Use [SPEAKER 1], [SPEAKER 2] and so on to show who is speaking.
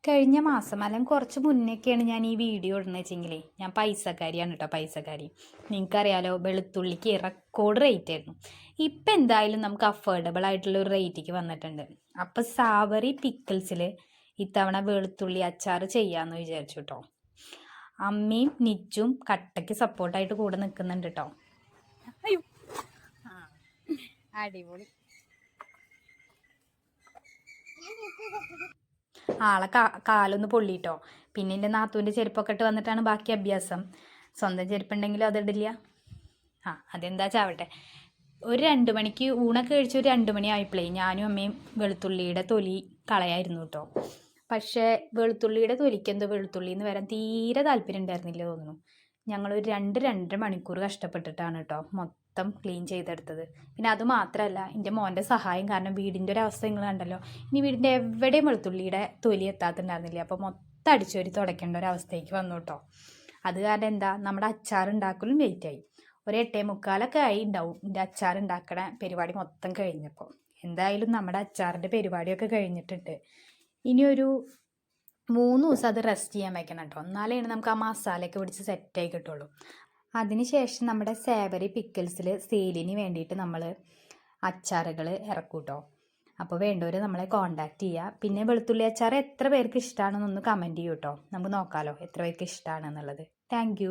[SPEAKER 1] കഴിഞ്ഞ മാസം അല്ലെങ്കിൽ കുറച്ച് മുന്നേയൊക്കെയാണ് ഞാൻ ഈ വീഡിയോ ഇടുന്നത് വെച്ചെങ്കിലേ ഞാൻ പൈസക്കാരിയാണ് കേട്ടോ, പൈസക്കാരി. നിങ്ങൾക്കറിയാലോ, വെളുത്തുള്ളിക്ക് റെക്കോർഡ് റേറ്റ് ആയിരുന്നു. ഇപ്പം എന്തായാലും നമുക്ക് അഫോർഡബിൾ ആയിട്ടുള്ള ഒരു റേറ്റിക്ക് വന്നിട്ടുണ്ട്. അപ്പം സാവറി പിക്കിൾസിൽ ഇത്തവണ വെളുത്തുള്ളി അച്ചാർ ചെയ്യാമെന്ന് വിചാരിച്ചു കേട്ടോ. അമ്മയും നിച്ചും കട്ടയ്ക്ക് സപ്പോർട്ടായിട്ട് കൂടെ നിൽക്കുന്നുണ്ട് കേട്ടോ. അയ്യോ, അടിപൊളി. ആളെ കാലൊന്ന് പൊള്ളിട്ടോ. പിന്നെ എൻ്റെ നാത്തൂൻ്റെ ചെരുപ്പൊക്കെ ഇട്ട് വന്നിട്ടാണ് ബാക്കി അഭ്യാസം. സ്വന്തം ചെരുപ്പുണ്ടെങ്കിലും അതിടില്ല. അതെന്താ ചാവട്ടെ. ഒരു 2 മണിക്ക് ഊണൊക്കെ കഴിച്ച് ഒരു 2 മണി ആയപ്പോഴേ ഞാനും അമ്മയും വെളുത്തുള്ളിയുടെ തൊലി കളയായിരുന്നു കേട്ടോ. പക്ഷേ വെളുത്തുള്ളിയുടെ തൊലിക്ക് എന്തോ വെളുത്തുള്ളിയിൽ നിന്ന് വരാൻ തീരെ താല്പര്യം ഉണ്ടായിരുന്നില്ല തോന്നുന്നു. ഞങ്ങളൊരു 2-2.5 മണിക്കൂർ കഷ്ടപ്പെട്ടിട്ടാണ് കേട്ടോ മൊത്തം ക്ലീൻ ചെയ്തെടുത്തത്. പിന്നെ അത് മാത്രമല്ല, എൻ്റെ മോൻ്റെ സഹായം കാരണം വീടിൻ്റെ ഒരു അവസ്ഥ നിങ്ങൾ കണ്ടല്ലോ. ഇനി വീടിൻ്റെ എവിടെയും വെളുത്തുള്ളിയുടെ തൊലി എത്താത്തുണ്ടായിരുന്നില്ല. അപ്പോൾ മൊത്തം അടിച്ചൊരി തുടയ്ക്കേണ്ട ഒരു അവസ്ഥയ്ക്ക് വന്നു കേട്ടോ. അത് കാരണം എന്താ, നമ്മുടെ അച്ചാർ ഉണ്ടാക്കലും ലേറ്റായി. ഒരു 8:45 ആയി ഉണ്ടാവും എൻ്റെ അച്ചാർ ഉണ്ടാക്കണ പരിപാടി മൊത്തം കഴിഞ്ഞപ്പോൾ. എന്തായാലും നമ്മുടെ അച്ചാറിൻ്റെ പരിപാടിയൊക്കെ കഴിഞ്ഞിട്ടുണ്ട്. ഇനി ഒരു 3 ദിവസം അത് റെസ്റ്റ് ചെയ്യാൻ വയ്ക്കണം കേട്ടോ. എന്നാലേ നമുക്ക് ആ മസാലയൊക്കെ പിടിച്ച് സെറ്റായി കിട്ടുള്ളൂ. അതിനുശേഷം നമ്മുടെ സാവറി പിക്കിൾസിൽ സെയിലിന് വേണ്ടിയിട്ട് നമ്മൾ അച്ചാറുകൾ ഇറക്കും കേട്ടോ. അപ്പോൾ വേണ്ടവർ നമ്മളെ കോൺടാക്റ്റ് ചെയ്യുക. പിന്നെ വെളുത്തുള്ളി അച്ചാർ എത്ര പേർക്ക് ഇഷ്ടമാണെന്നൊന്ന് കമൻറ്റ് ചെയ്യൂ കേട്ടോ. നമുക്ക് നോക്കാമല്ലോ എത്ര പേർക്ക് ഇഷ്ടമാണെന്നുള്ളത്. താങ്ക്